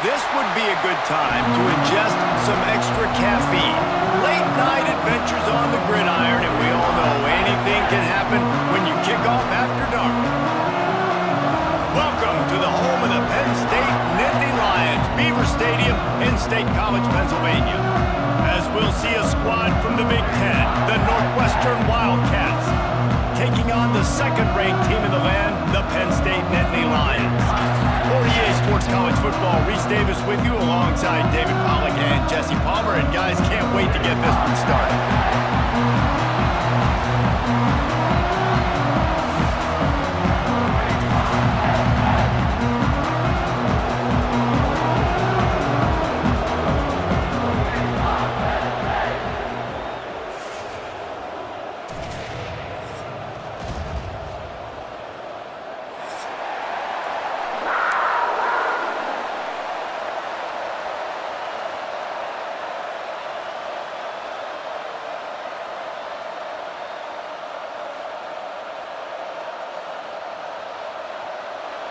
This would be a good time to ingest some extra caffeine. Late night adventures on the gridiron, and we all know anything can happen when you kick off after dark. Welcome to the home of the Penn State Nittany Lions, Beaver Stadium in State College, Pennsylvania. As we'll see a squad from the Big Ten, the Northwestern Wildcats, taking on the second-ranked team in the land, the Penn State Nittany Lions. For EA Sports College Football, Reese Davis with you alongside David Pollack and Jesse Palmer. And guys, can't wait to get this one started.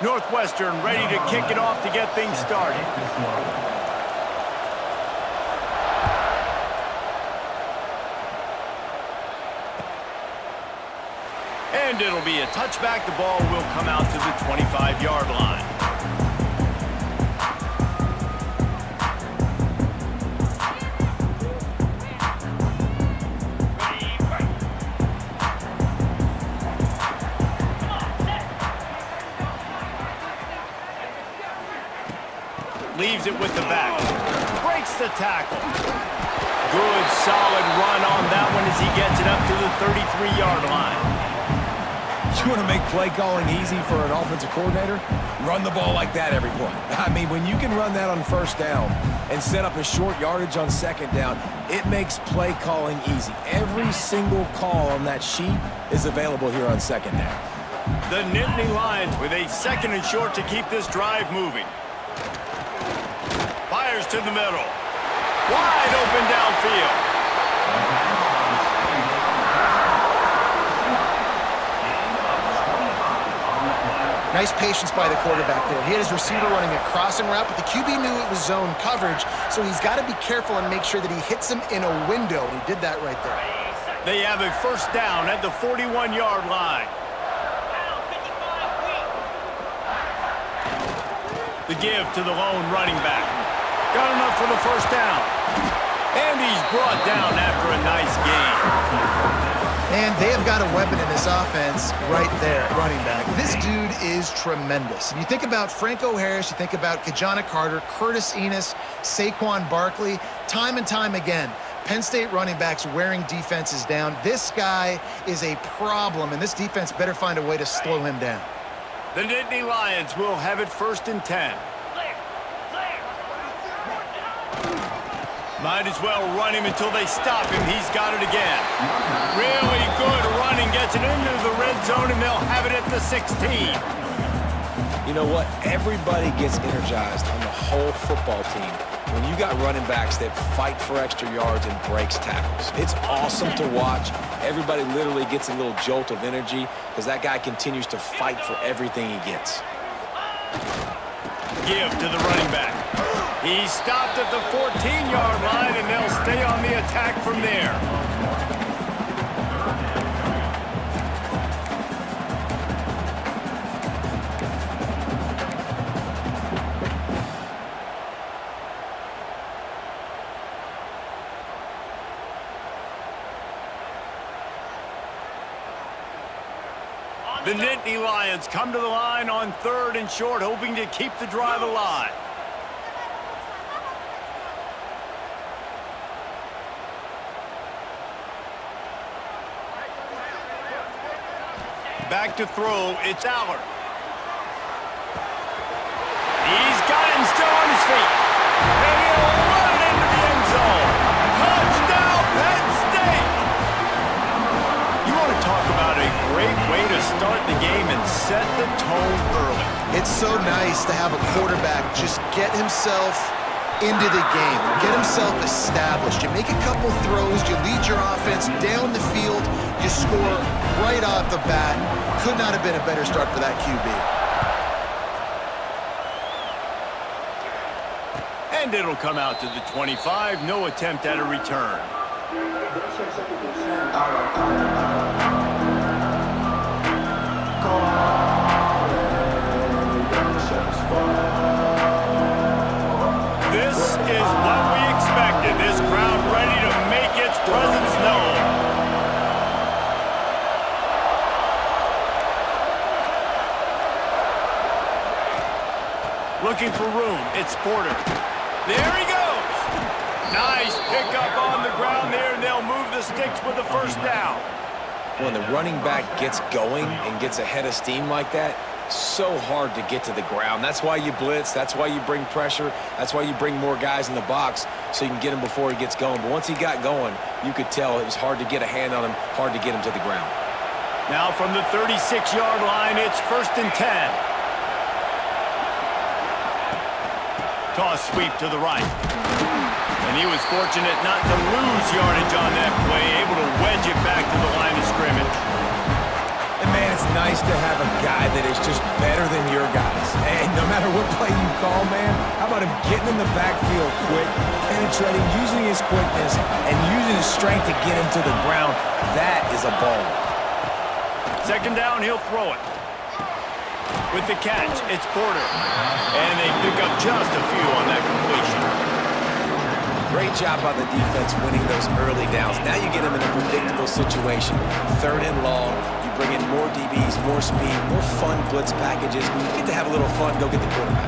Northwestern ready to kick it off to get things started. And it'll be a touchback. The ball will come out to the 25-yard line. Leaves it with the back. Breaks the tackle. Good, solid run on that one as he gets it up to the 33-yard line. You want to make play calling easy for an offensive coordinator? Run the ball like that every play. I mean, when you can run that on first down and set up a short yardage on second down, it makes play calling easy. Every single call on that sheet is available here on second down. The Nittany Lions with a second and short to keep this drive moving. Fires to the middle. Wide open downfield. Nice patience by the quarterback there. He had his receiver running a crossing route, but the QB knew it was zone coverage, so he's got to be careful and make sure that he hits him in a window. He did that right there. They have a first down at the 41-yard line. The give to the lone running back. Got enough for the first down. And he's brought down after a nice gain. And they have got a weapon in this offense right there, running back. This dude is tremendous. If you think about Franco Harris, you think about Kajana Carter, Curtis Enos, Saquon Barkley, time and time again, Penn State running backs wearing defenses down. This guy is a problem, and this defense better find a way to slow him down. The Nittany Lions will have it first and 10. Might as well run him until they stop him. He's got it again. Really good running. Gets it into the red zone, and they'll have it at the 16. You know what? Everybody gets energized on the whole football team when you got running backs that fight for extra yards and breaks tackles. It's awesome to watch. Everybody literally gets a little jolt of energy because that guy continues to fight for everything he gets. Give to the running back. He's stopped at the 14-yard line, and they'll stay on the attack from there. The Nittany Lions come to the line on third and short, hoping to keep the drive alive. Back to throw, it's Allard. He's got him still on his feet. And he'll run it into the end zone. Touchdown, Penn State! You want to talk about a great way to start the game and set the tone early. It's so nice to have a quarterback just get himself into the game, get himself established. You make a couple throws, you lead your offense down the field, you score right off the bat. Could not have been a better start for that QB. And it'll come out to the 25. No attempt at a return. This is what we expected. This crowd ready to make its presence known. Looking for room. It's Porter. There he goes. Nice pickup on the ground there, and they'll move the sticks with the first down. When the running back gets going and gets ahead of steam like that, so hard to get to the ground. That's why you blitz. That's why you bring pressure. That's why you bring more guys in the box so you can get him before he gets going. But once he got going, you could tell it was hard to get a hand on him, hard to get him to the ground. Now from the 36-yard line, it's 1st and 10. Toss sweep to the right. And he was fortunate not to lose yardage on that play, able to wedge it back to the line of scrimmage. And man, it's nice to have a guy that is just better than your guys. And no matter what play you call, man, how about him getting in the backfield quick, penetrating, using his quickness, and using his strength to get him to the ground? That is a baller. 2nd down, he'll throw it. With the catch, it's Porter. And they pick up just a few on that completion. Great job by the defense winning those early downs. Now you get them in a predictable situation. 3rd and long, you bring in more DBs, more speed, more fun blitz packages. You get to have a little fun, go get the quarterback.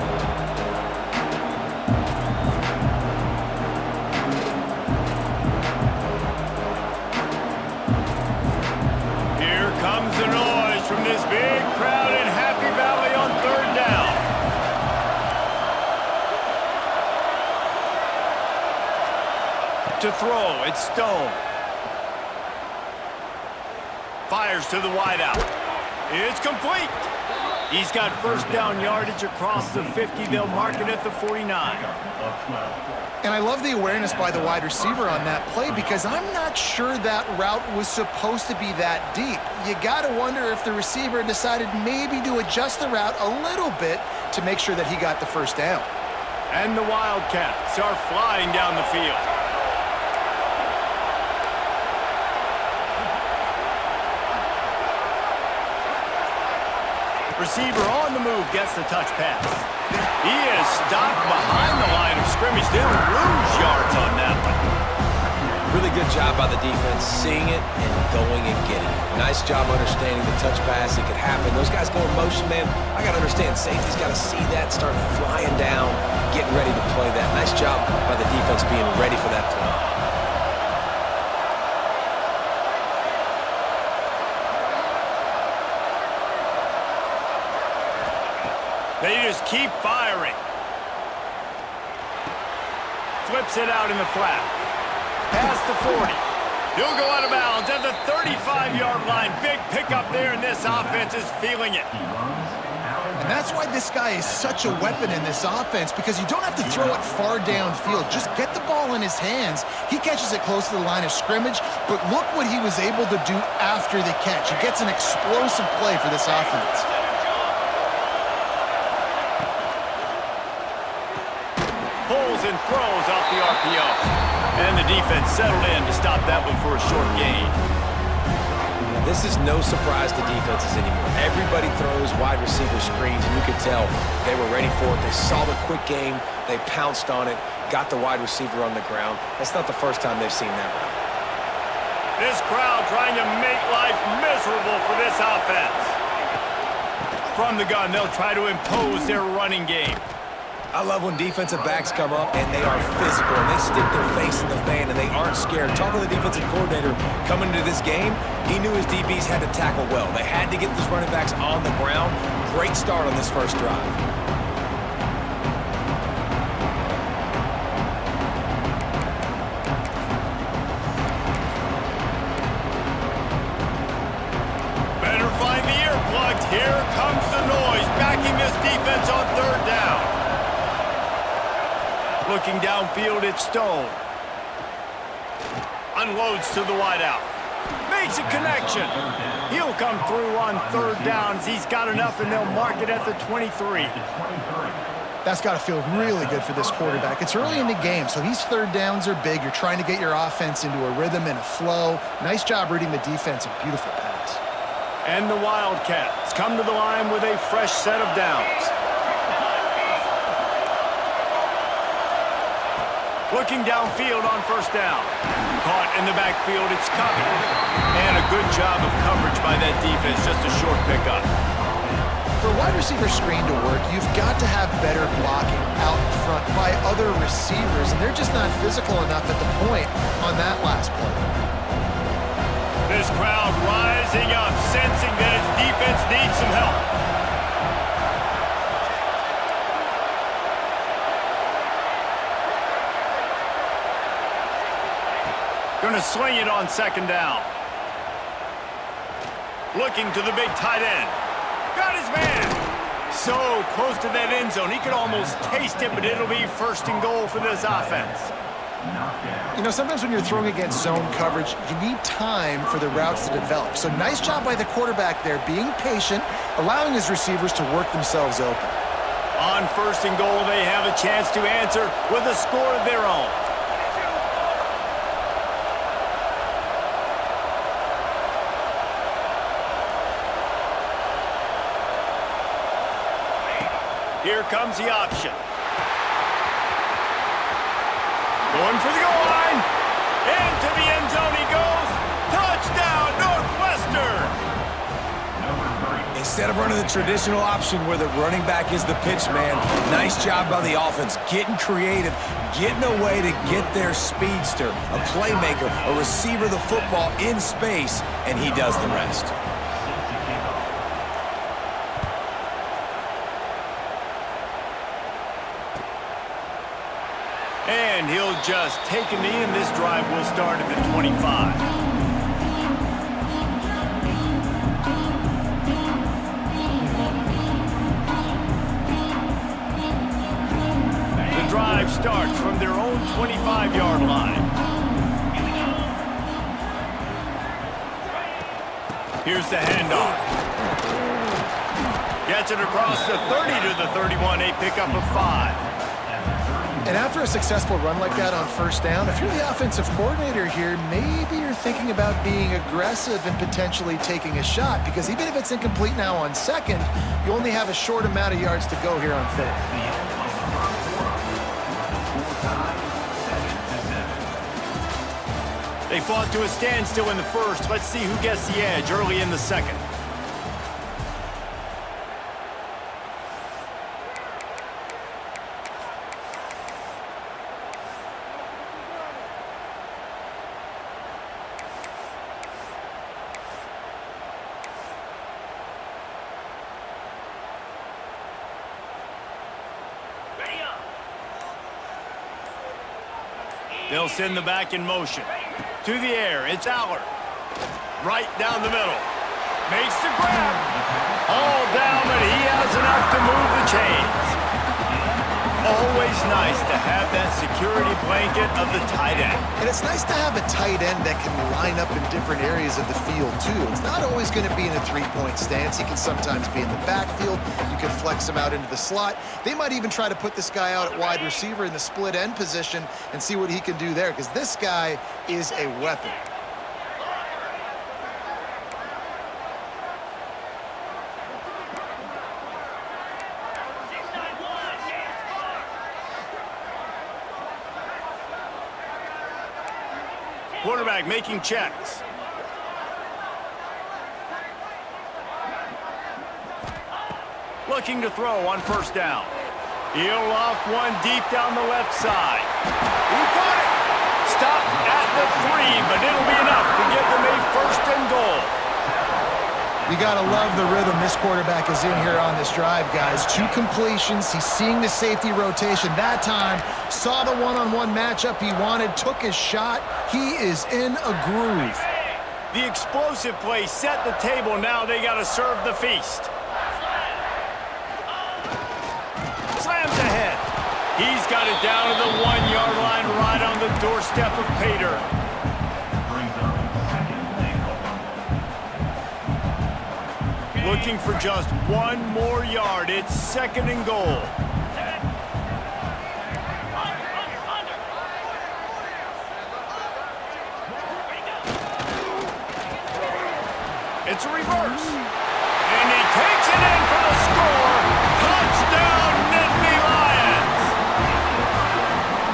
Here comes the noise from this big crowd in Happy Valley on 3rd down. To throw, it's Stone. Fires to the wideout. It's complete. He's got 1st down yardage across the 50. They'll mark it at the 49. And I love the awareness by the wide receiver on that play because I'm not sure that route was supposed to be that deep. You got to wonder if the receiver decided maybe to adjust the route a little bit to make sure that he got the 1st down. And the Wildcats are flying down the field. Receiver on the move gets the touch pass. He is stopped behind the line of scrimmage. They'll lose yards on that one. Really good job by the defense, seeing it and going and getting it. Nice job understanding the touch pass. It could happen. Those guys go in motion, man. I got to understand, safety's got to see that, start flying down, getting ready to play that. Nice job by the defense being ready for that play. They just keep firing. Flips it out in the flat. Past the 40. He'll go out of bounds at the 35-yard line. Big pickup there, and this offense is feeling it. And that's why this guy is such a weapon in this offense, because you don't have to throw it far downfield. Just get the ball in his hands. He catches it close to the line of scrimmage, but look what he was able to do after the catch. He gets an explosive play for this offense. Pulls and throws off the RPO. And the defense settled in to stop that one for a short gain. This is no surprise to defenses anymore. Everybody throws wide receiver screens, and you could tell they were ready for it. They saw the quick game. They pounced on it, got the wide receiver on the ground. That's not the first time they've seen that route. This crowd trying to make life miserable for this offense. From the gun, they'll try to impose their running game. I love when defensive backs come up and they are physical and they stick their face in the fan and they aren't scared. Talking to the defensive coordinator coming into this game, he knew his DBs had to tackle well. They had to get these running backs on the ground. Great start on this first drive. Better find the earplugs. Here comes the noise, backing this defense on 3rd down. Looking downfield, it's Stone. Unloads to the wideout. Makes a connection. He'll come through on 3rd down as he's got enough, and they'll mark it at the 23. That's got to feel really good for this quarterback. It's early in the game, so these third downs are big. You're trying to get your offense into a rhythm and a flow. Nice job reading the defense. A beautiful pass. And the Wildcats come to the line with a fresh set of downs. Looking downfield on first down. Caught in the backfield, it's Covey. And a good job of coverage by that defense, just a short pickup. For a wide receiver screen to work, you've got to have better blocking out in front by other receivers, and they're just not physical enough at the point on that last play. This crowd rising up, sensing that its defense needs some help. Going to swing it on second down. Looking to the big tight end. Got his man. So close to that end zone. He could almost taste it, but it'll be first and goal for this offense. You know, sometimes when you're throwing against zone coverage, you need time for the routes to develop. So nice job by the quarterback there, being patient, allowing his receivers to work themselves open. On first and goal, they have a chance to answer with a score of their own. Here comes the option. Going for the goal line. Into the end zone he goes. Touchdown, Northwestern! Instead of running the traditional option where the running back is the pitch man, nice job by the offense, getting creative, getting a way to get their speedster, a playmaker, a receiver the football in space, and he does the rest. And he'll just take a knee, and this drive will start at the 25. The drive starts from their own 25-yard line. Here's the handoff. Gets it across the 30 to the 31, a pickup of 5. And after a successful run like that on first down, if you're the offensive coordinator here, maybe you're thinking about being aggressive and potentially taking a shot, because even if it's incomplete now on second, you only have a short amount of yards to go here on third. They fought to a standstill in the first. Let's see who gets the edge early in the second. They'll send the back in motion. To the air, it's Aller. Right down the middle. Makes the grab. All down, but he has enough to move the chains. Always nice to have that security blanket of the tight end. And it's nice to have a tight end that can line up in different areas of the field, too. It's not always going to be in a three-point stance. He can sometimes be in the backfield. You can flex him out into the slot. They might even try to put this guy out at wide receiver in the split end position and see what he can do there, because this guy is a weapon. Quarterback making checks. Looking to throw on first down. He'll loft one deep down the left side. He caught it. Stopped at the 3, but it'll be enough to give them a first and goal. You got to love the rhythm this quarterback is in here on this drive, guys. 2 completions. He's seeing the safety rotation. That time, saw the one-on-one matchup he wanted, took his shot. He is in a groove. The explosive play set the table. Now they got to serve the feast. Slams ahead. He's got it down to the 1-yard line, right on the doorstep of Pater. Looking for just 1 more yard. It's second and goal. It's a reverse. And he takes it in for the score. Touchdown, Nittany Lions.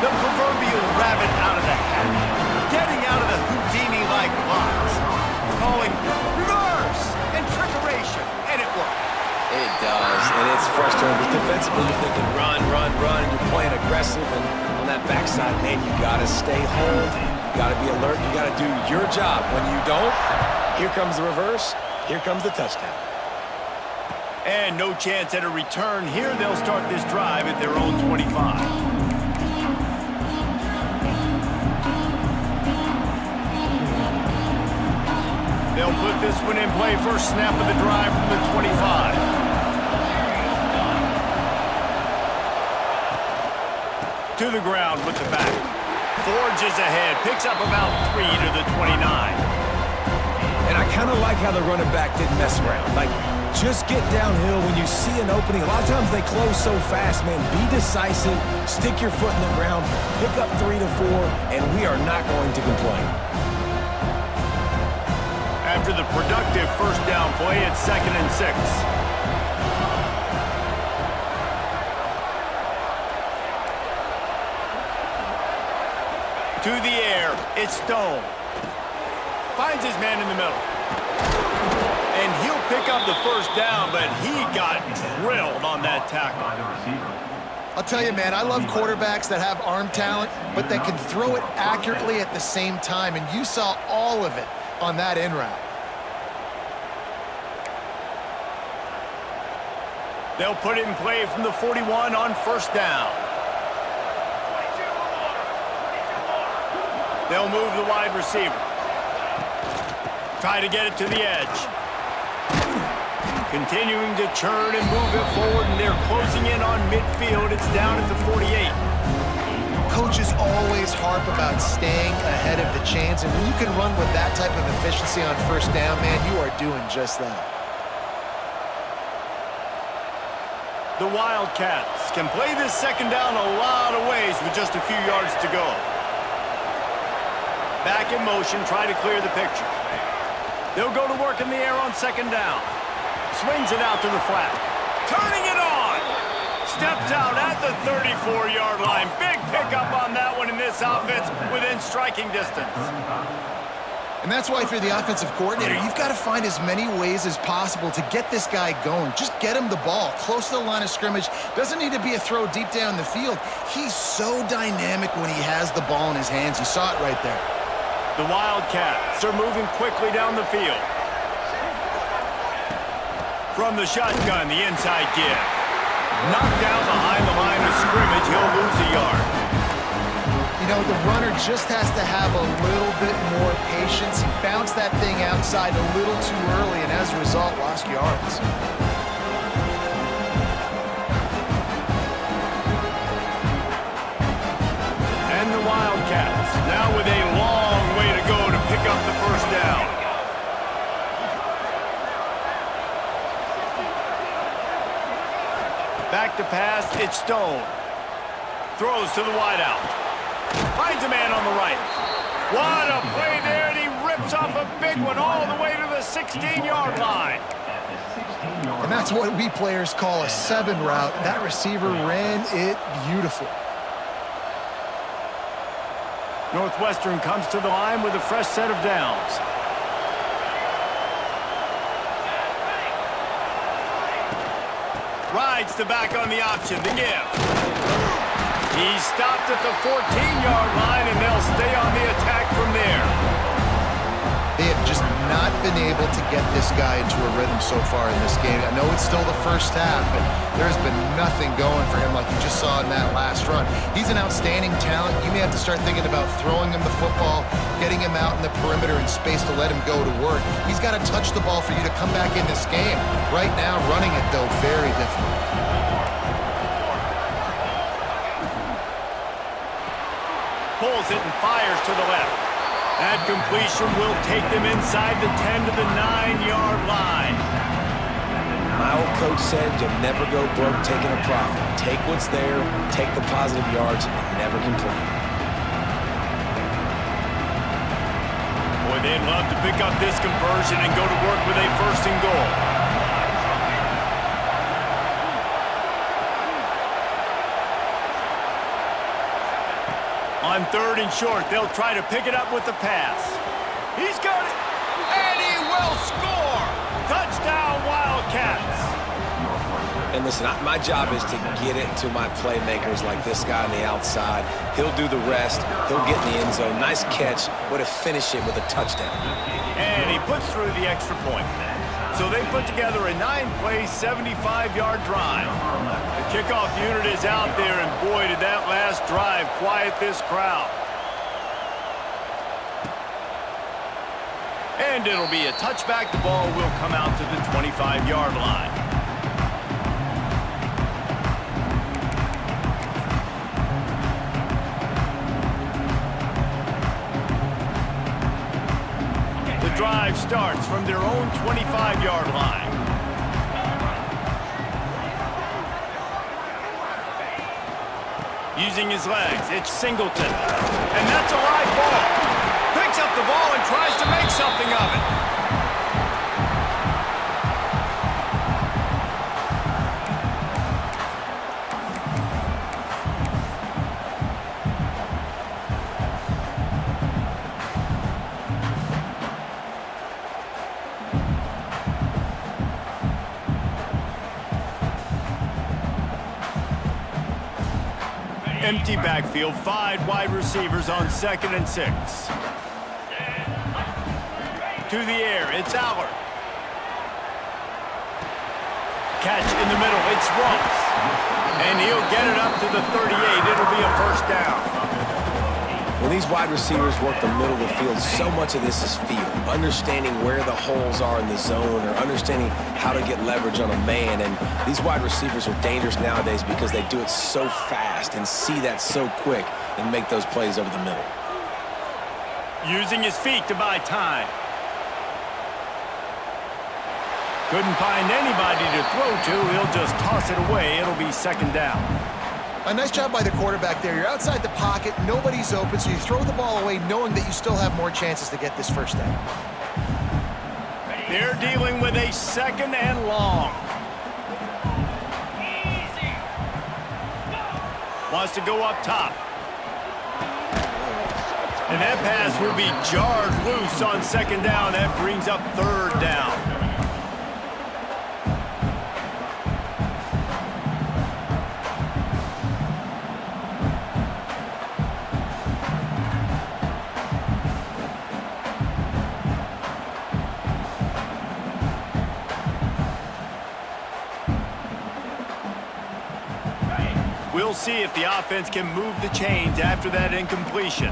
The proverbial rabbit out of the hat. Getting out of the Houdini-like box. Calling reverse and trickeration. And it worked. It does, and it's frustrating. But defensively, you're thinking run, run, run, and you're playing aggressive. And on that backside, man, you got to stay home. You got to be alert. You got to do your job. When you don't, here comes the reverse. Here comes the touchdown. And no chance at a return here. They'll start this drive at their own 25. They'll put this one in play. First snap of the drive from the 25. To the ground with the back. Forges ahead. Picks up about 3 to the 29. And I kind of like how the running back didn't mess around. Like, just get downhill when you see an opening. A lot of times they close so fast, man. Be decisive. Stick your foot in the ground. Pick up 3 to 4, and we are not going to complain. After the productive first down play, it's 2nd and 6. To the air, it's Stone. Finds his man in the middle. And he'll pick up the first down, but he got drilled on that tackle. I'll tell you, man, I love quarterbacks that have arm talent, but that can throw it accurately at the same time, and you saw all of it on that in route. They'll put it in play from the 41 on first down. They'll move the wide receiver. Try to get it to the edge. Continuing to churn and move it forward, and they're closing in on midfield. It's down at the 48. Coaches always harp about staying ahead of the chains, and when you can run with that type of efficiency on first down, man, you are doing just that. The Wildcats can play this second down a lot of ways with just a few yards to go. Back in motion, try to clear the picture. They'll go to work in the air on second down. Swings it out to the flat. Turning it on. Steps out at the 34-yard line. Big pickup on that one in this offense within striking distance. And that's why if you're the offensive coordinator, you've got to find as many ways as possible to get this guy going. Just get him the ball close to the line of scrimmage. Doesn't need to be a throw deep down the field. He's so dynamic when he has the ball in his hands. You saw it right there. The Wildcats are moving quickly down the field. From the shotgun, the inside give. Knocked down behind the line of scrimmage. He'll lose a yard. You know, the runner just has to have a little bit more patience. He bounced that thing outside a little too early, and as a result, lost yards. And the Wildcats now with a long way to go to pick up the first down. Back to pass, it's Stone. Throws to the wideout. Finds a man on the right. What a play there, and he rips off a big one all the way to the 16-yard line. And that's what we players call a 7 route. That receiver ran it beautiful. Northwestern comes to the line with a fresh set of downs. Rides the back on the option, the give. He stopped at the 14-yard line, and they'll stay on the attack from there. They have just not been able to get this guy into a rhythm so far in this game. I know it's still the first half, but there's been nothing going for him like you just saw in that last run. He's an outstanding talent. You may have to start thinking about throwing him the football, getting him out in the perimeter in space to let him go to work. He's got to touch the ball for you to come back in this game. Right now, running it, though, very difficult. Pulls it and fires to the left. That completion will take them inside the 10 to the 9-yard line. My old coach said you'll never go broke taking a profit. Take what's there, take the positive yards, and never complain. Boy, They'd love to pick up this conversion and go to work with a first and goal. On 3rd and short, they'll try to pick it up with the pass. He's got it, and he will score! Touchdown, Wildcats! And listen, my job is to get it to my playmakers like this guy on the outside. He'll do the rest. He'll get in the end zone. Nice catch. Way to finish it with a touchdown. And he puts through the extra point. So they put together a 9-play, 75-yard drive. The kickoff unit is out there, and boy, did that last drive quiet this crowd. And it'll be a touchback. The ball will come out to the 25-yard line. The drive starts from their own 25-yard line. Using his legs, it's Singleton. And that's a live ball. Picks up the ball and tries to make something of it. Empty backfield, 5 wide receivers on 2nd and 6. To the air, it's Allard. Catch in the middle, it's Ross. And he'll get it up to the 38. It'll be a first down. When these wide receivers work the middle of the field, so much of this is feel. Understanding where the holes are in the zone or understanding how to get leverage on a man. And these wide receivers are dangerous nowadays because they do it so fast and see that so quick and make those plays over the middle. Using his feet to buy time. Couldn't find anybody to throw to. He'll just toss it away. It'll be 2nd down. A nice job by the quarterback there. You're outside the pocket, nobody's open, so you throw the ball away knowing that you still have more chances to get this first down. They're dealing with a 2nd and long. Wants to go up top. And that pass will be jarred loose on 2nd down. That brings up 3rd down. We'll see if the offense can move the chains after that incompletion.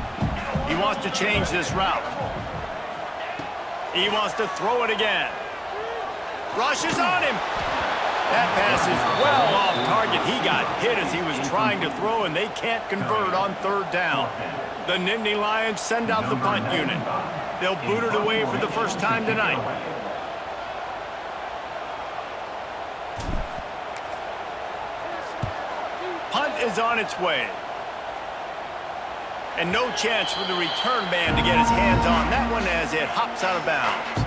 He wants to change this route. He wants to throw it again. Rushes on him. That pass is well off target. He got hit as he was trying to throw, and they can't convert on 3rd down. The Nittany Lions send out the punt unit. They'll boot it away for the first time tonight. Punt is on its way. And no chance for the return man to get his hands on that one as it hops out of bounds.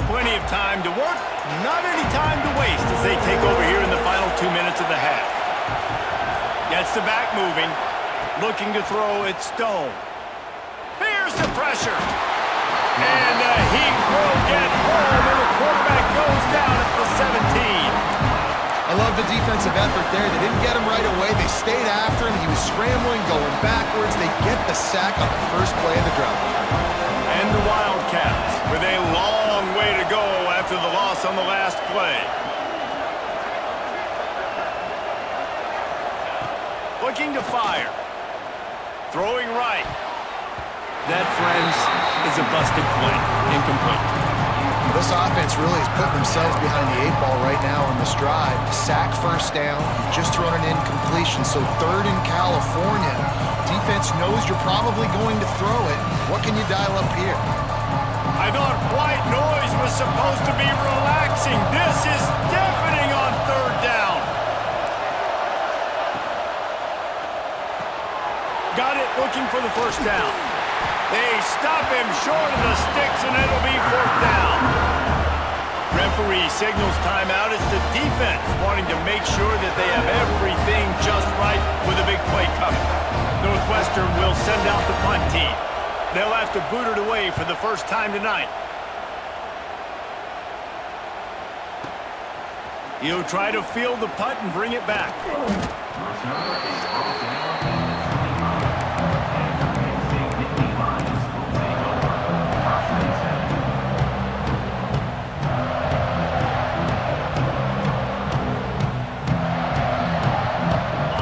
Plenty of time to work, not any time to waste as they take over here in the final 2 minutes of the half. Gets the back moving, looking to throw, it's Stone. Here's the pressure. And the Heat will get home, and the quarterback goes down at the 17. I love the defensive effort there. They didn't get him right away. They stayed after him. He was scrambling, going backwards. They get the sack on the first play of the drive. And the Wildcats with a long way to go after the loss on the last play. Looking to fire. Throwing right. That, friends, is a busted play. Incomplete. This offense really is putting themselves behind the 8 ball right now on this drive. Sack, first down. You've just thrown an incompletion, so 3rd in California. Defense knows you're probably going to throw it. What can you dial up here? I thought white noise was supposed to be relaxing. This is deafening on third down. Got it, looking for the first down. They stop him short of the sticks, and it'll be fourth down. Referee signals timeout. It's the defense wanting to make sure that they have everything just right with a big play coming. Northwestern will send out the punt team. They'll have to boot it away for the first time tonight. He'll try to field the punt and bring it back.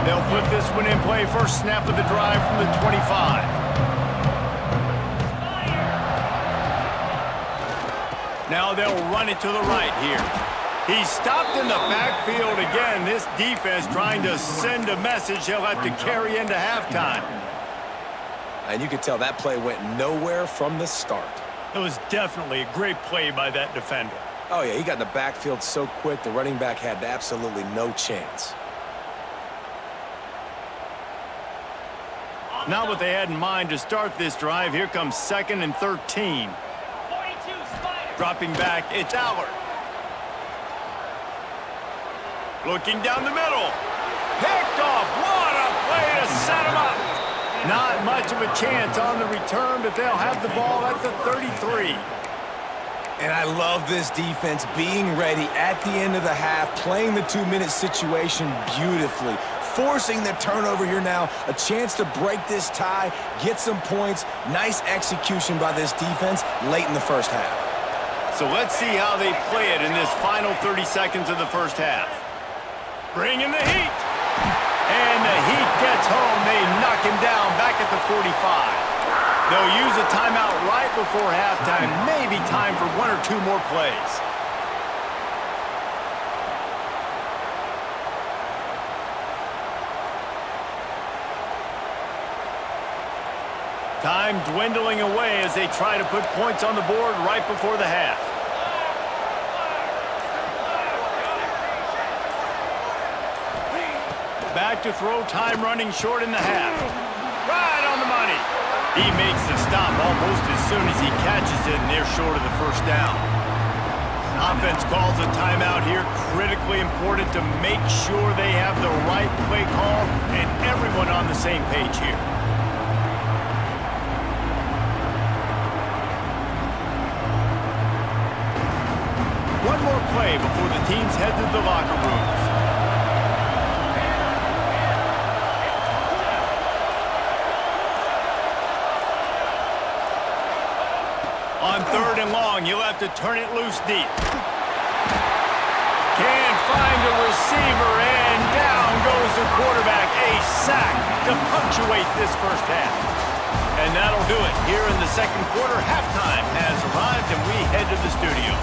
They'll put this one in play. First snap of the drive from the 25. Now they'll run it to the right here. He's stopped in the backfield again. This defense trying to send a message he'll have to carry into halftime. And you could tell that play went nowhere from the start. It was definitely a great play by that defender. Oh, yeah, he got in the backfield so quick, the running back had absolutely no chance. Not what they had in mind to start this drive. Here comes 2nd and 13. Dropping back, it's Allard. Looking down the middle. Picked off. What a play to set him up. Not much of a chance on the return, but they'll have the ball at the 33. And I love this defense being ready at the end of the half, playing the 2-minute situation beautifully, forcing the turnover here now, a chance to break this tie, get some points. Nice execution by this defense late in the first half. So let's see how they play it in this final 30 seconds of the first half. Bring in the heat. And the heat gets home. They knock him down back at the 45. They'll use a timeout right before halftime. Maybe time for 1 or 2 more plays. Time dwindling away as they try to put points on the board right before the half. Back to throw, time running short in the half. Right on the money. He makes the stop almost as soon as he catches it, and they're short of the first down. Offense calls a timeout here. Critically important to make sure they have the right play call and everyone on the same page here. One more play before the teams head to the locker rooms. On 3rd and long, you'll have to turn it loose deep. Can't find a receiver, and down goes the quarterback. A sack to punctuate this first half. And that'll do it here in the second quarter. Halftime has arrived, and we head to the studio.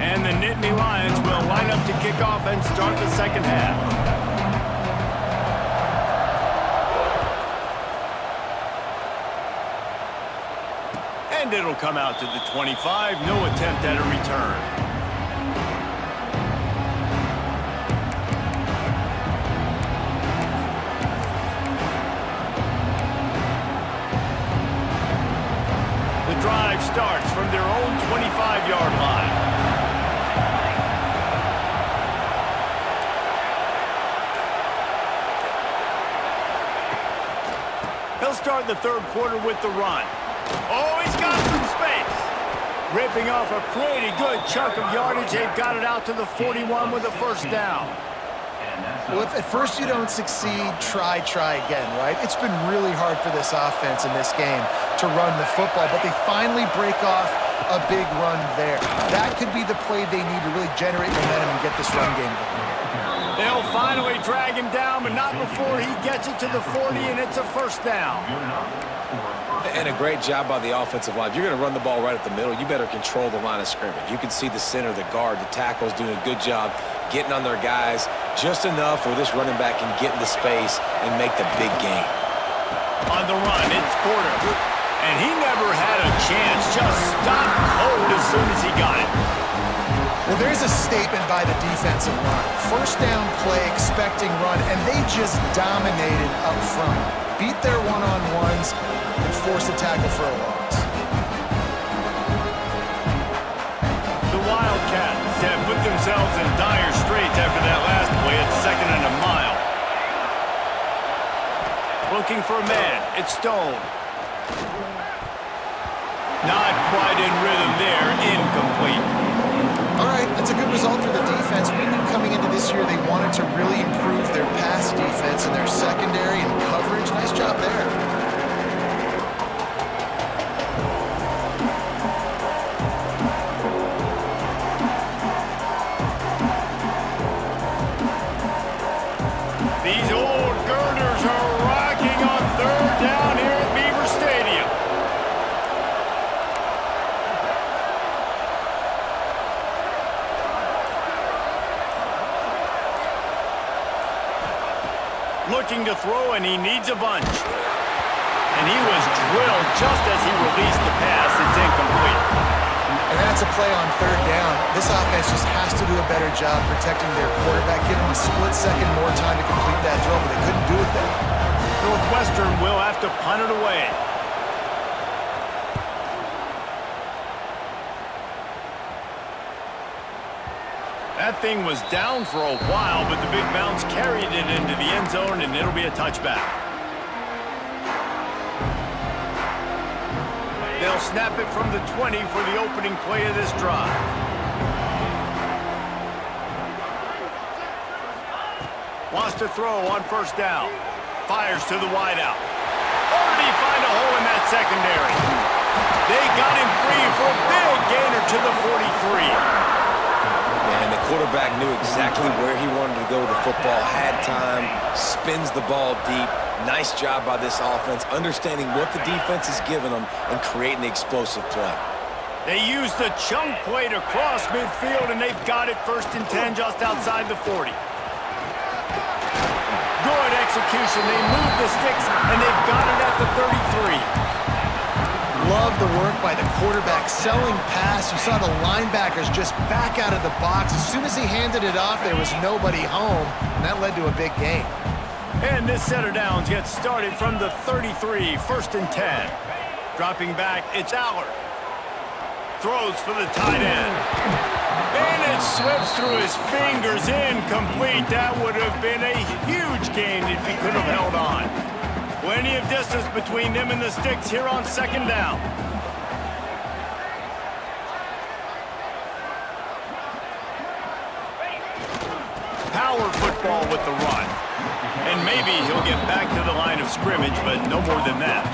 And the Nittany Lions will line up to kick off and start the second half. And it'll come out to the 25. No attempt at a return. The drive starts from their own 25-yard line. He'll start the third quarter with the run. Oh, he's got some space. Ripping off a pretty good chunk of yardage. They've got it out to the 41 with a first down. Well, if at first you don't succeed, try again, right? It's been really hard for this offense in this game to run the football, but they finally break off a big run there. That could be the play they need to really generate momentum and get this run game going. They'll finally drag him down, but not before he gets it to the 40, and it's a first down. And a great job by the offensive line. If you're going to run the ball right at the middle, you better control the line of scrimmage. You can see the center, the guard, the tackle's doing a good job getting on their guys just enough where this running back can get into space and make the big gain. On the run, it's Porter. And he never had a chance, just stopped cold as soon as he got it. Well, there's a statement by the defensive line. First down play, expecting run, and they just dominated up front. Beat their one-on-ones and forced a tackle for a loss. The Wildcats have put themselves in dire straits after that last play at 2nd and a mile. Looking for a man, it's Stone. Not quite in rhythm there, incomplete. All right, that's a good result for the defense. We knew coming into this year they wanted to really improve their pass defense and their secondary and coverage. Nice job there. These old girders are rocking on 3rd down here at Beaver Stadium. Looking to throw, and he needs a bunch. And he was drilled just as he released the pass. It's incomplete. And that's a play on 3rd down. This offense just has to do a better job protecting their quarterback, give him a split second more time to complete that throw, but they couldn't do it there. Northwestern will have to punt it away. That thing was down for a while, but the big bounce carried it into the end zone, and it'll be a touchback. They'll snap it from the 20 for the opening play of this drive. Wants to throw on 1st down. Fires to the wideout. Already find a hole in that secondary. They got him free for a big gainer to the 43. And the quarterback knew exactly where he wanted to go with the football, had time, spins the ball deep. Nice job by this offense, understanding what the defense is giving them and creating the explosive play. They used the chunk play to cross midfield, and they've got it 1st and 10 just outside the 40. Good execution. They move the sticks, and they've got it at the 33. Love the work by the quarterback, selling pass. You saw the linebackers just back out of the box. As soon as he handed it off, there was nobody home, and that led to a big gain. And this set of downs gets started from the 33, 1st and 10. Dropping back, it's Allard. Throws for the tight end. And it slips through his fingers, incomplete. That would have been a huge gain if he could have held on. Plenty of distance between them and the sticks here on 2nd down. Power football with the run. And maybe he'll get back to the line of scrimmage, but no more than that.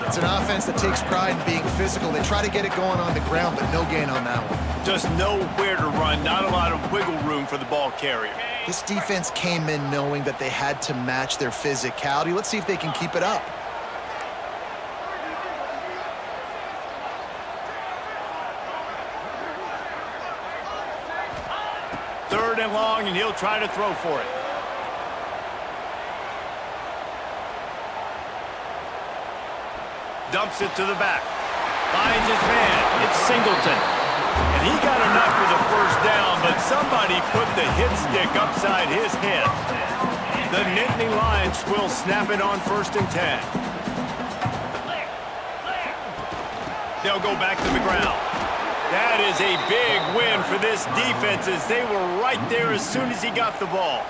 It's an offense that takes pride in being physical. They try to get it going on the ground, but no gain on that one. Just nowhere to run, not a lot of wiggle room for the ball carrier. This defense came in knowing that they had to match their physicality. Let's see if they can keep it up. Third and long, and he'll try to throw for it. Dumps it to the back. Finds his man. It's Singleton. And he got enough for the 1st down, but somebody put the hit stick upside his head. The Nittany Lions will snap it on 1st and 10. They'll go back to the ground. That is a big win for this defense as they were right there as soon as he got the ball.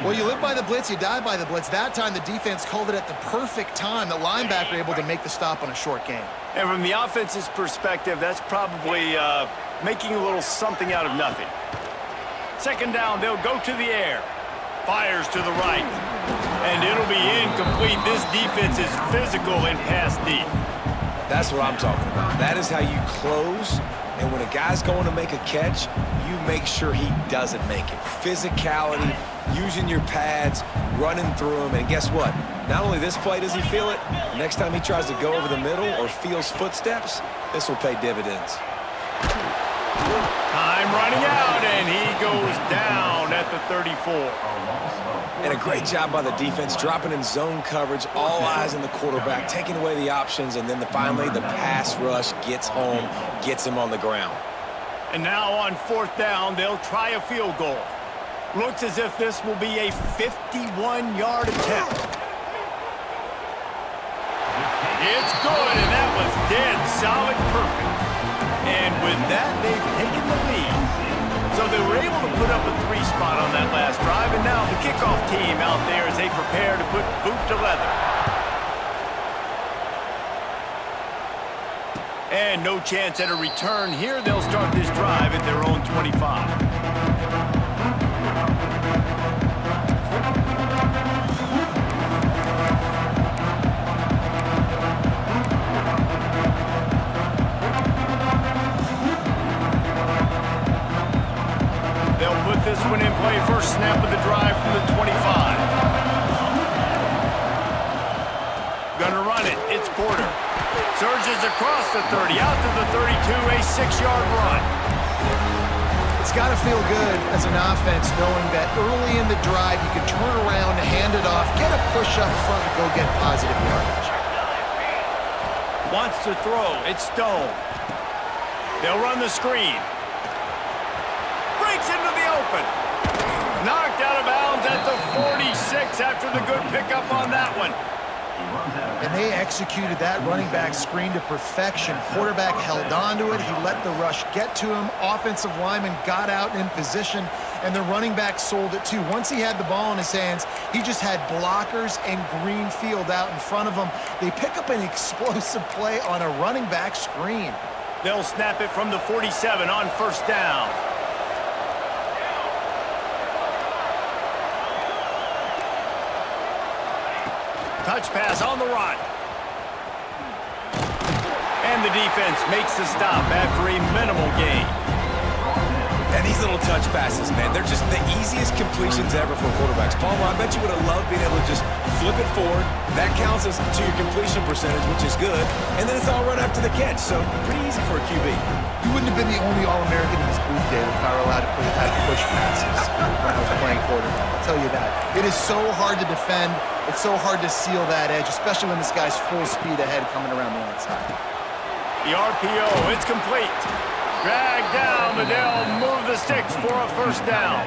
Well, you live by the blitz, you die by the blitz. That time the defense called it at the perfect time. The linebacker able to make the stop on a short gain. And from the offense's perspective, that's probably making a little something out of nothing. 2nd down, they'll go to the air. Fires to the right. And it'll be incomplete. This defense is physical and pass deep. That's what I'm talking about. That is how you close. And when a guy's going to make a catch, you make sure he doesn't make it. Physicality, using your pads, running through them. And guess what? Not only this play does he feel it, next time he tries to go over the middle or feels footsteps, this will pay dividends. Time running out, and he goes down at the 34. And a great job by the defense, dropping in zone coverage, all eyes on the quarterback, taking away the options, and then finally the pass rush gets home, gets him on the ground. And now on 4th down, they'll try a field goal. Looks as if this will be a 51-yard attempt. It's good, and that was dead solid perfect. And with that, they've taken the lead. So they were able to put up a 3 spot on that last drive, and now the kickoff team out there as they prepare to put boot to leather. And no chance at a return here. They'll start this drive at their own 25. They'll put this one in play. First snap of the drive from the 25. Gonna run it. It's Porter. Surges across the 30, out to the 32, a 6-yard run. It's got to feel good as an offense knowing that early in the drive you can turn around, hand it off, get a push up front, and go get positive yardage. Wants to throw. It's Stone. They'll run the screen. Breaks into the open. Knocked out of bounds at the 46 after the good pickup on that one. And they executed that running back screen to perfection. Quarterback held on to it. He let the rush get to him. Offensive lineman got out in position, and the running back sold it too. Once he had the ball in his hands, he just had blockers and green field out in front of him. They pick up an explosive play on a running back screen. They'll snap it from the 47 on 1st down. Touch pass on the run. And the defense makes the stop after a minimal gain. And these little touch passes, man, they're just the easiest completions ever for quarterbacks. Palmer, I bet you would have loved being able to just flip it forward. That counts as to your completion percentage, which is good. And then it's all right after the catch, so pretty easy for a QB. You wouldn't have been the only All-American in this booth, David, if I were allowed to have push passes when I was playing quarterback. I'll tell you that. It is so hard to defend. It's so hard to seal that edge, especially when this guy's full speed ahead coming around the outside. The RPO, it's complete. Dragged down, but they'll move the sticks for a 1st down.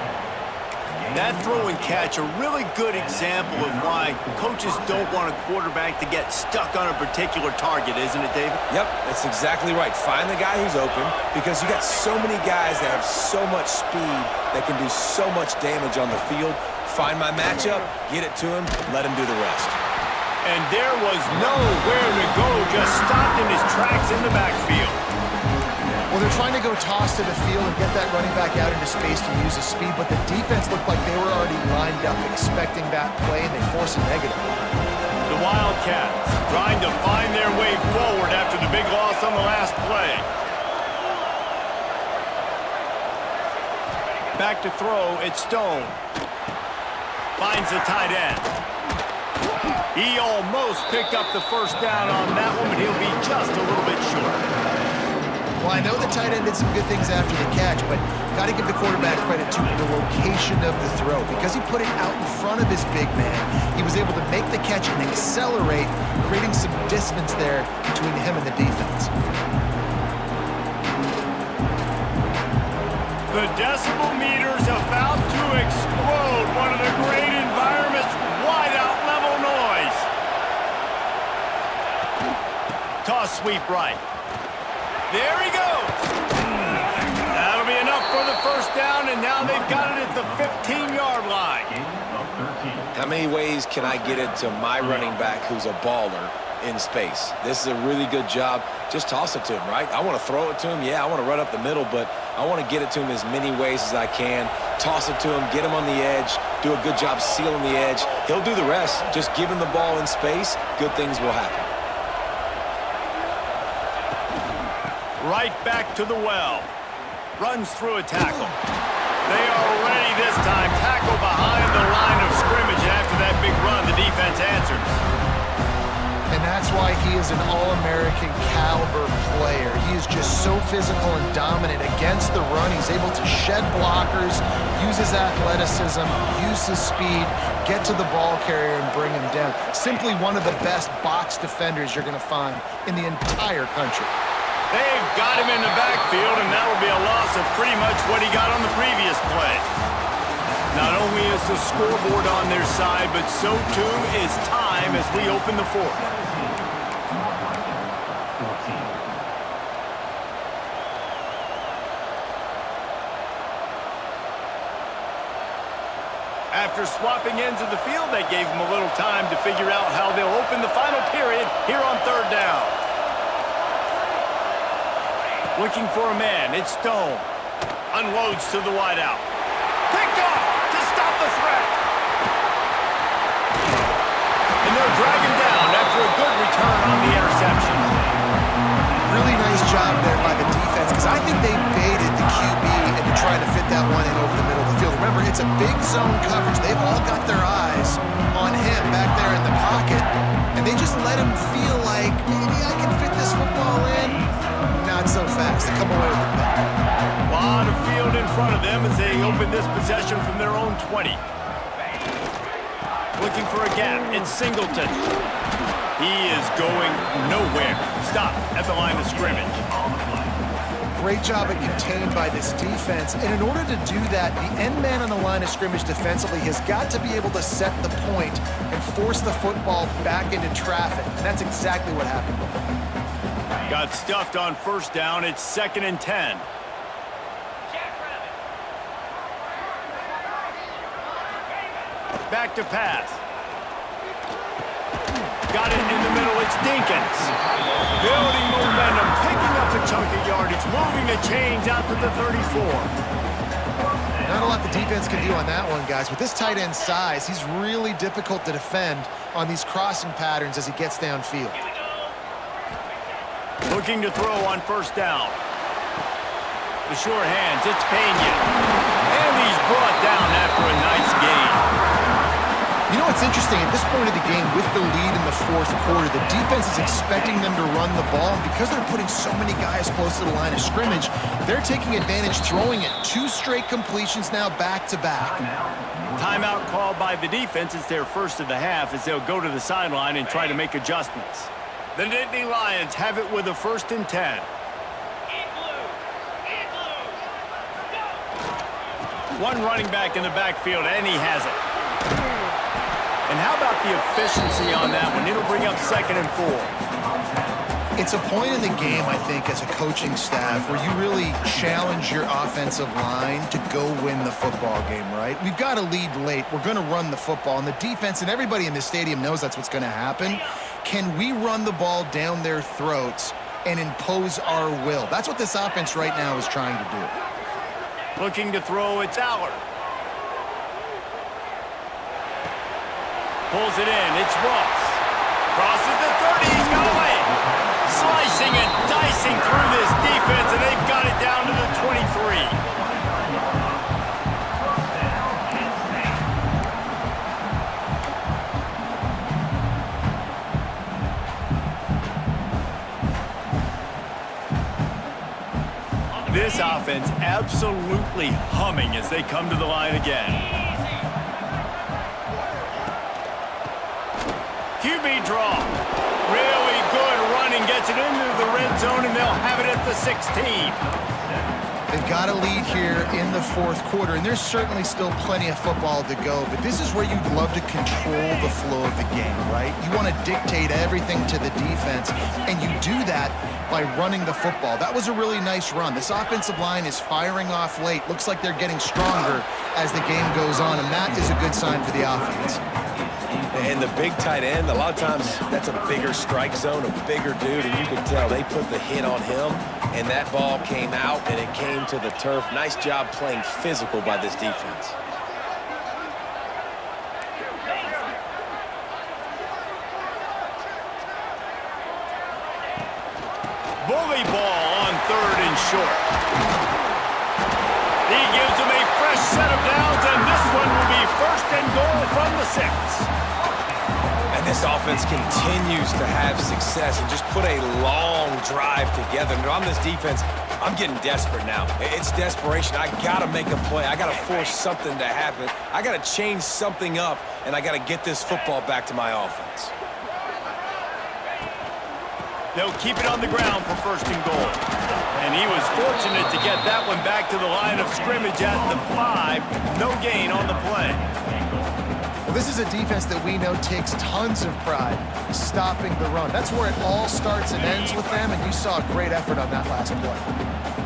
That throw and catch, a really good example of why coaches don't want a quarterback to get stuck on a particular target, isn't it, David? Yep, that's exactly right. Find the guy who's open, because you got so many guys that have so much speed that can do so much damage on the field. Find my matchup, get it to him, let him do the rest. And there was nowhere to go, just stopped in his tracks in the backfield. Well, they're trying to go toss to the field and get that running back out into space to use his speed, but the defense looked like they were already lined up expecting that play, and they force a negative. The Wildcats trying to find their way forward after the big loss on the last play. Back to throw, it's Stone. Finds the tight end. He almost picked up the 1st down on that one, but he'll be just a little bit short. Well, I know the tight end did some good things after the catch, but got to give the quarterback credit to the location of the throw. Because he put it out in front of his big man, he was able to make the catch and accelerate, creating some distance there between him and the defense. The decibel meter's about to explode. One of the great environments, wide-out level noise. Toss sweep right. There he goes. That'll be enough for the 1st down, and now they've got it at the 15-yard line. How many ways can I get it to my running back who's a baller in space? This is a really good job. Just toss it to him, right? I want to throw it to him. Yeah, I want to run up the middle, but I want to get it to him as many ways as I can. Toss it to him, get him on the edge, do a good job sealing the edge. He'll do the rest. Just give him the ball in space, good things will happen. Right back to the well. Runs through a tackle. They are ready this time. Tackle behind the line of scrimmage. After that big run, the defense answers. And that That's why he is an All-American caliber player. He is just so physical and dominant against the run. He's able to shed blockers, use his athleticism, use his speed, get to the ball carrier and bring him down. Simply one of the best box defenders you're going to find in the entire country. They've got him in the backfield, and that will be a loss of pretty much what he got on the previous play. Not only is the scoreboard on their side, but so too is time as we open the fourth. After swapping ends of the field, that gave them a little time to figure out how they'll open the final period here on third down. Looking for a man, it's Stone. Unloads to the wideout. Picked off to stop the threat. And they'll drag him down after a good return on the interception. Really nice job there by the defense, because I think they baited the QB into trying to fit that one in over the middle of the field. Remember, it's a big zone coverage. They've all got their eyes on him back there in the pocket, and they just let him feel like, maybe I can fit this football in. Not so fast. They come away with the pick. A lot of field in front of them as they open this possession from their own 20. Looking for a gap. It's Singleton. He is going nowhere. Stop at the line of scrimmage. Great job at contained by this defense. And in order to do that, the end man on the line of scrimmage defensively has got to be able to set the point and force the football back into traffic. And that's exactly what happened. Got stuffed on first down. It's 2nd and 10. Back to pass. Got it in the middle. It's Dinkins. Building momentum, picking up a chunk of yardage, moving the chains out to the 34. Not a lot the defense can do on that one, guys. With this tight end size, he's really difficult to defend on these crossing patterns as he gets downfield. Looking to throw on first down. The sure hands, it's Pena. And he's brought down after a nice gain. You know what's interesting? At this point of the game, with the lead in the fourth quarter, the defense is expecting them to run the ball. And because they're putting so many guys close to the line of scrimmage, they're taking advantage, throwing it. 2 straight completions now back-to-back. Timeout called by the defense. It's their first of the half as they'll go to the sideline and try to make adjustments. The Nittany Lions have it with a 1st and 10. One running back in the backfield, and he has it. And how about the efficiency on that one? It'll bring up 2nd and 4. It's a point in the game, I think, as a coaching staff, where you really challenge your offensive line to go win the football game, right? We've got to lead late. We're going to run the football. And the defense and everybody in this stadium knows that's what's going to happen. Can we run the ball down their throats and impose our will? That's what this offense right now is trying to do. Looking to throw, it's Allard. Pulls it in, it's Ross. Crosses the 30, he's got away. Slicing and dicing through this defense, and they've got it down to the 23. This offense absolutely humming as they come to the line again. QB draw. Really good running. Gets it into the red zone, and they'll have it at the 16. They've got a lead here in the fourth quarter, and there's certainly still plenty of football to go, but this is where you'd love to control the flow of the game, right? You want to dictate everything to the defense, and you do that by running the football. That was a really nice run. This offensive line is firing off late. Looks like they're getting stronger as the game goes on, and that is a good sign for the offense. And the big tight end, a lot of times that's a bigger strike zone, a bigger dude, and you can tell they put the hit on him, and that ball came out, and it came to the turf. Nice job playing physical by this defense. Bully ball on 3rd and short. He gives them a fresh set of downs, and this one will be 1st and goal from the 6. This this offense continues to have success and just put a long drive together. And on this defense, I'm getting desperate now. It's desperation. I got to make a play. I got to force something to happen. I got to change something up, and I got to get this football back to my offense. They'll keep it on the ground for first and goal. And he was fortunate to get that one back to the line of scrimmage at the 5. No gain on the play. Well, this is a defense that we know takes tons of pride stopping the run. That's where it all starts and ends with them, and you saw a great effort on that last play.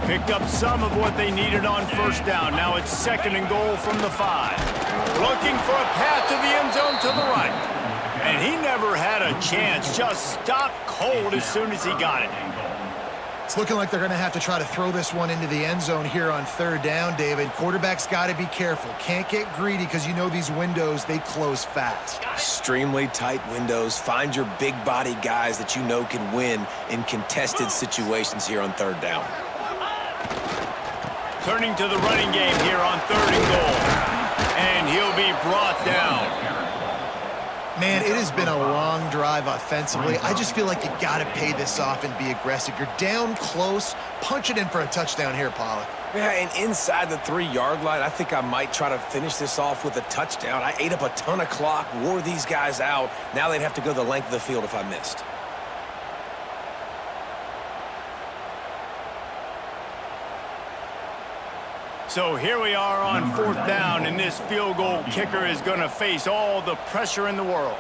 Picked up some of what they needed on first down. Now it's second and goal from the 5. Looking for a path to the end zone to the right. And he never had a chance. Just stopped cold as soon as he got it. It's looking like they're going to have to try to throw this one into the end zone here on third down, David. Quarterback's got to be careful. Can't get greedy because you know these windows, they close fast. Extremely tight windows. Find your big body guys that you know can win in contested situations here on third down. Turning to the running game here on third and goal. And he'll be brought down. Man, it has been a long drive offensively. I just feel like you got to pay this off and be aggressive. You're down close. Punch it in for a touchdown here, Pollack. Yeah, and inside the 3-yard line, I think I might try to finish this off with a touchdown. I ate up a ton of clock, wore these guys out. Now they'd have to go the length of the field if I missed. So here we are on fourth down, and this field goal kicker is going to face all the pressure in the world.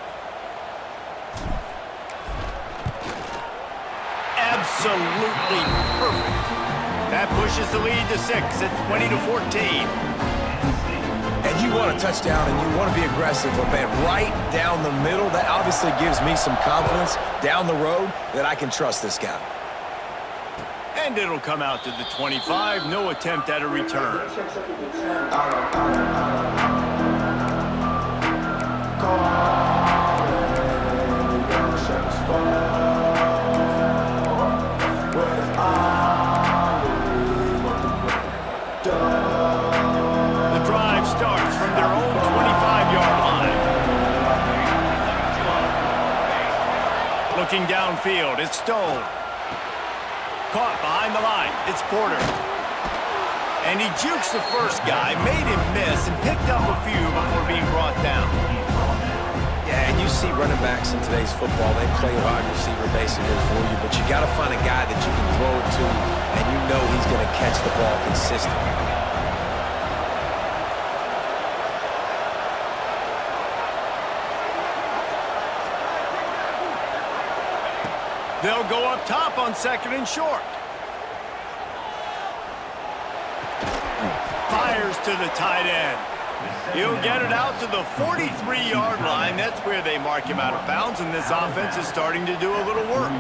Absolutely perfect. That pushes the lead to 6 at 20-14. And you want a touchdown, and you want to be aggressive, but man, right down the middle, that obviously gives me some confidence down the road that I can trust this guy. And it'll come out to the 25. No attempt at a return. The drive starts from their own 25-yard line. Looking downfield, it's Stone. Caught behind the line. It's Porter. And he jukes the first guy, made him miss, and picked up a few before being brought down. Yeah, and you see running backs in today's football, they play wide receiver basically for you, but you got to find a guy that you can throw it to, and you know he's going to catch the ball consistently. They'll go up top on second and short. Fires to the tight end. He'll get it out to the 43-yard line. That's where they mark him out of bounds, and this offense is starting to do a little work.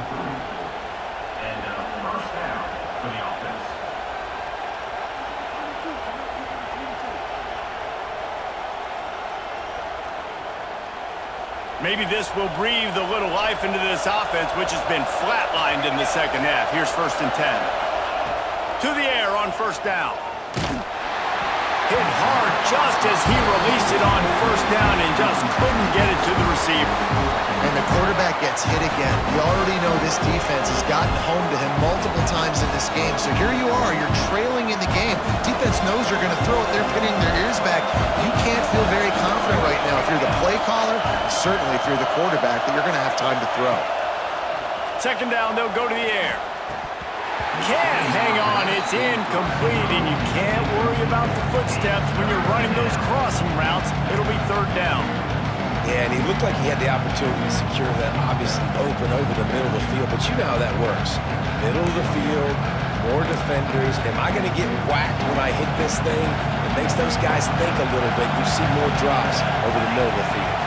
Maybe this will breathe a little life into this offense, which has been flatlined in the second half. Here's first and 10. To the air on first down. Hit hard just as he released it on first down and just couldn't get it to the receiver. And the quarterback gets hit again. We already know this defense has gotten home to him multiple times in this game. So here you are, you're trailing in the game. Defense knows you're going to throw it. They're pinning their ears back. You can't feel very confident right now if you're the play caller, certainly if you're the quarterback, that you're going to have time to throw. Second down, they'll go to the air. Can't hang on, it's incomplete, and you can't worry about the footsteps when you're running those crossing routes. It'll be third down. Yeah, and he looked like he had the opportunity to secure that obviously open over the middle of the field, but you know how that works. Middle of the field, more defenders. Am I going to get whacked when I hit this thing? It makes those guys think a little bit. You see more drops over the middle of the field.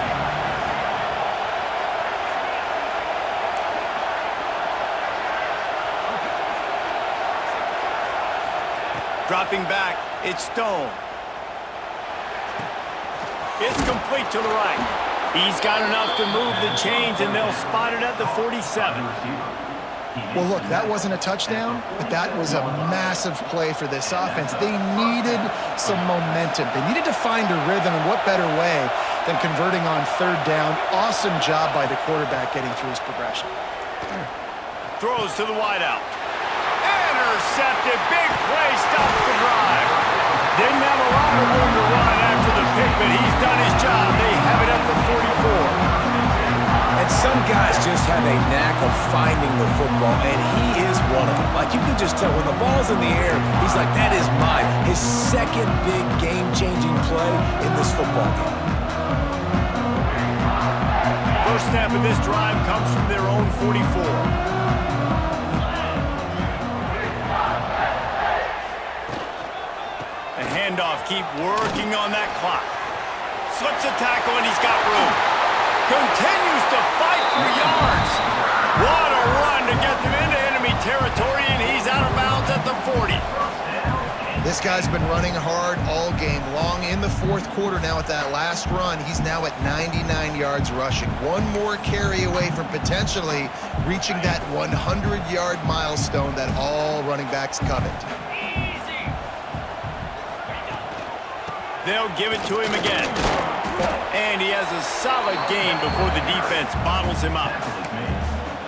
Dropping back, it's Stone. It's complete to the right. He's got enough to move the chains, and they'll spot it at the 47. Well, look, that wasn't a touchdown, but that was a massive play for this offense. They needed some momentum. They needed to find a rhythm, and what better way then converting on third down. Awesome job by the quarterback getting through his progression. Throws to the wideout. Intercepted. Big play. Stops the drive. Didn't have a lot of room to run after the pick, but he's done his job. They have it at the 44. And some guys just have a knack of finding the football, and he is one of them. Like, you can just tell when the ball's in the air, he's like, that is mine. His second big game-changing play in this football game. First snap of this drive comes from their own 44. The handoff, keep working on that clock. Slips a tackle, and he's got room. Continues to fight for yards. What a run to get them into enemy territory, and he's out of bounds at the 40. This guy's been running hard all game long. In the fourth quarter now at that last run, he's now at 99 yards rushing. One more carry away from potentially reaching that 100-yard milestone that all running backs covet. They'll give it to him again. And he has a solid gain before the defense bottles him up.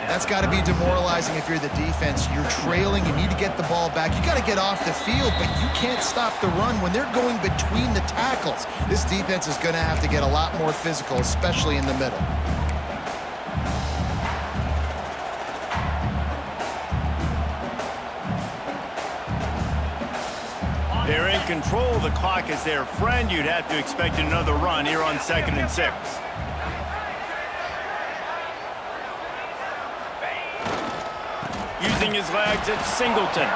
That's got to be demoralizing if you're the defense. You're trailing. You need to get the ball back. You got to get off the field, but you can't stop the run when they're going between the tackles. This defense is going to have to get a lot more physical, especially in the middle. They're in control. The clock is their friend. You'd have to expect another run here on 2nd and 6. Using his legs, it's Singleton.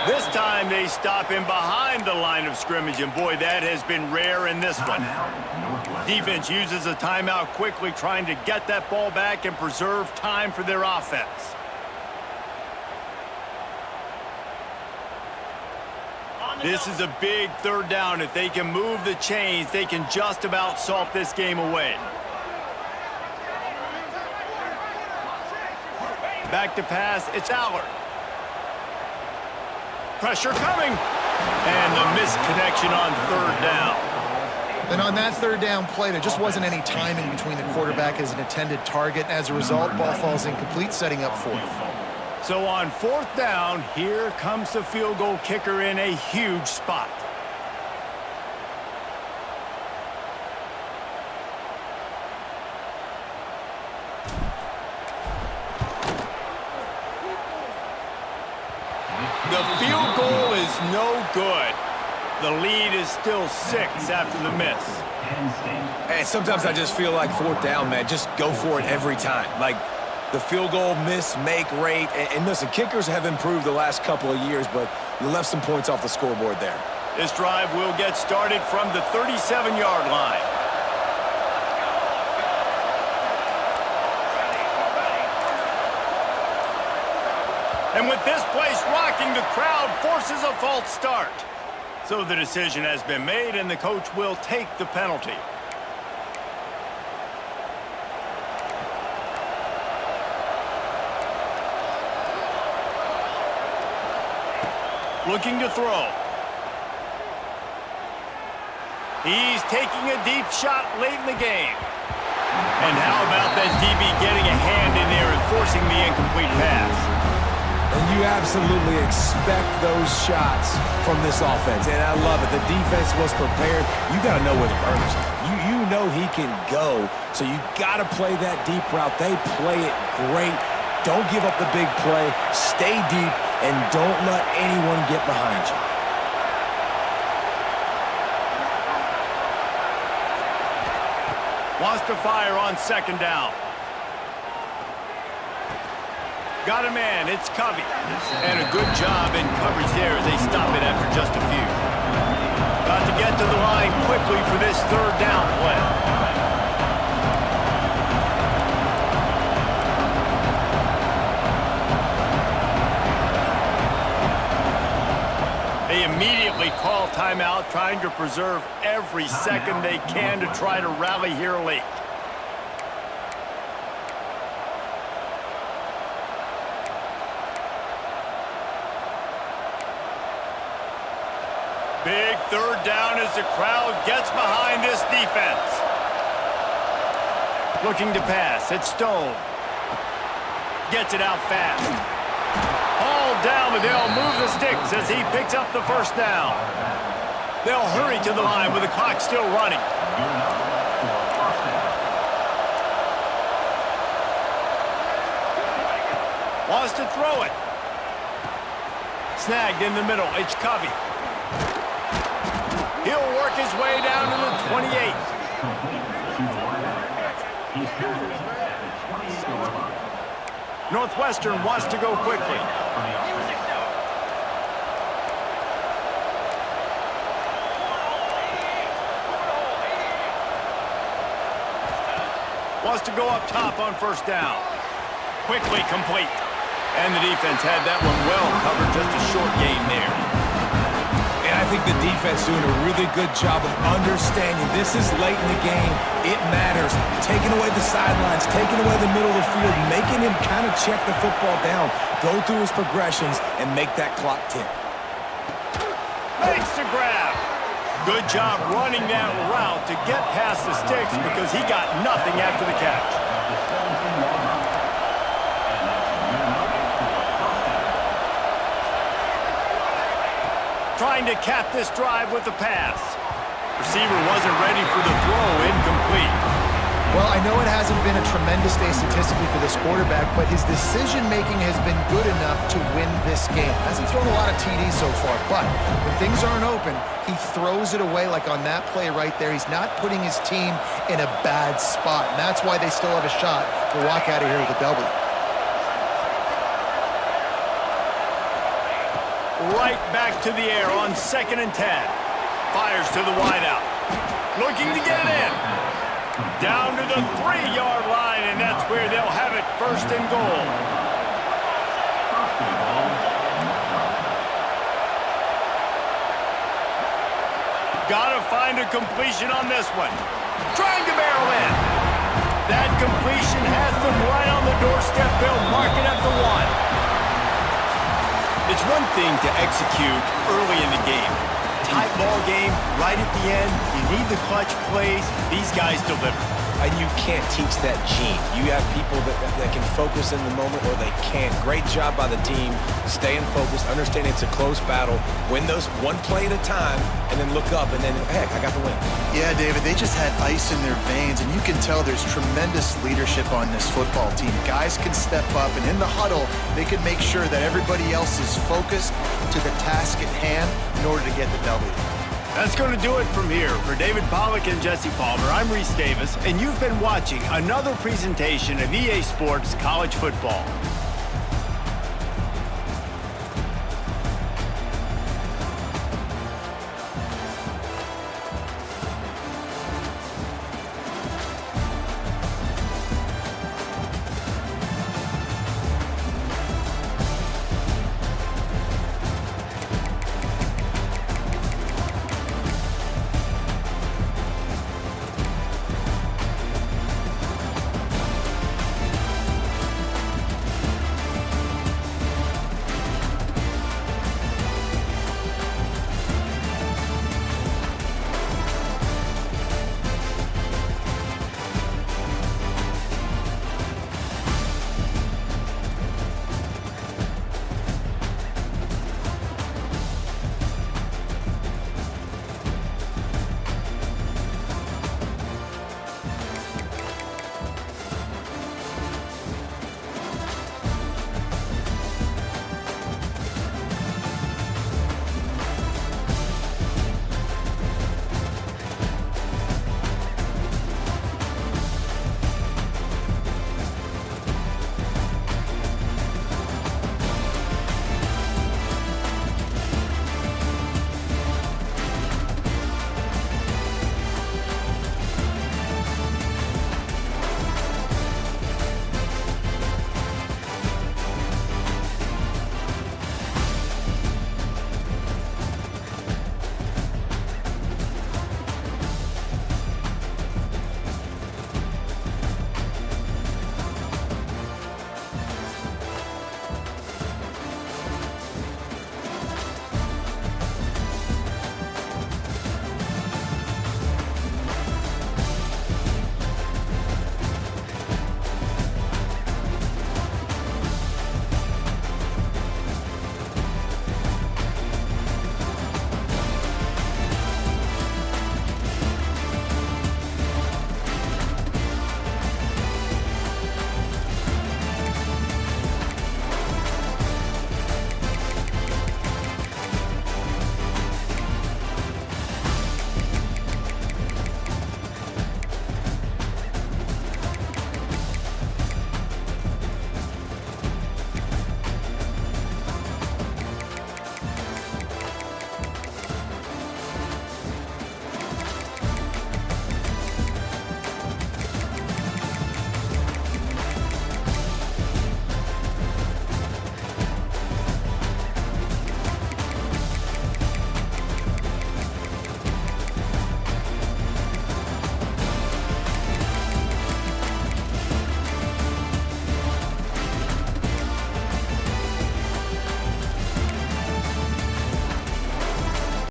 This time they stop him behind the line of scrimmage, and boy, that has been rare in this one. Defense uses a timeout quickly, trying to get that ball back and preserve time for their offense. This is a big third down. If they can move the chains, they can just about salt this game away. Back to pass, it's Allard. Pressure coming. And the misconnection on third down. And on that third down play, there just wasn't any timing between the quarterback as an intended target. As a result, ball falls incomplete, setting up fourth. So on 4th down, here comes the field goal kicker in a huge spot. The field goal is no good. The lead is still 6 after the miss. And sometimes I just feel like 4th down, man, just go for it every time. Like, the field goal miss-make rate. And listen, kickers have improved the last couple of years, but you left some points off the scoreboard there. This drive will get started from the 37-yard line. And with this place rocking, the crowd forces a false start. So the decision has been made, and the coach will take the penalty. Looking to throw. He's taking a deep shot late in the game. And how about that DB getting a hand in there and forcing the incomplete pass? And you absolutely expect those shots from this offense, and I love it. The defense was prepared. You got to know where the burners are. You know he can go, so you got to play that deep route. They play it great. Don't give up the big play. Stay deep, and don't let anyone get behind you. Wants to fire on 2nd down. Got a man, it's Covey. And a good job in coverage there as they stop it after just a few. Got to get to the line quickly for this 3rd down play. They immediately call timeout, trying to preserve every second they can to try to rally here late. Big 3rd down as the crowd gets behind this defense. Looking to pass. It's Stone. Gets it out fast. All down, but they'll move the sticks as he picks up the first down. They'll hurry to the line with the clock still running. Wants to throw it. Snagged in the middle. It's Covey. He'll work his way down to the 28. Northwestern wants to go quickly. Wants to go up top on first down. Quickly complete. And the defense had that one well covered, just a short gain there. And I think the defense doing a really good job of understanding this is late in the game. It matters. Taking away the sidelines, taking away the middle of the field, making him kind of check the football down, go through his progressions, and make that clock tick. Makes the grab. Good job running that route to get past the sticks because he got nothing after the catch. Trying to cap this drive with the pass. Receiver wasn't ready for the throw, incomplete. Well, I know it hasn't been a tremendous day statistically for this quarterback, but his decision-making has been good enough to win this game. Hasn't thrown a lot of TDs so far, but when things aren't open, he throws it away like on that play right there. He's not putting his team in a bad spot, and that's why they still have a shot to walk out of here with a W. Right back to the air on 2nd and 10. Fires to the wideout. Looking to get in. Down to the 3-yard line, and that's where they'll have it, 1st and goal. Gotta find a completion on this one. Trying to barrel in. That completion has them right on the doorstep. They'll mark it at the 1. It's one thing to execute early in the game. Tight ball game, right at the end. You need the clutch plays. These guys deliver. And you can't teach that gene. You have people that can focus in the moment or they can't. Great job by the team, staying focused, understanding it's a close battle, win those one play at a time, and then look up, and then, heck, I got the win. Yeah, David, they just had ice in their veins, and you can tell there's tremendous leadership on this football team. Guys can step up, and in the huddle, they can make sure that everybody else is focused to the task at hand in order to get the W. That's going to do it from here. For David Pollack and Jesse Palmer, I'm Reese Davis, and you've been watching another presentation of EA Sports College Football.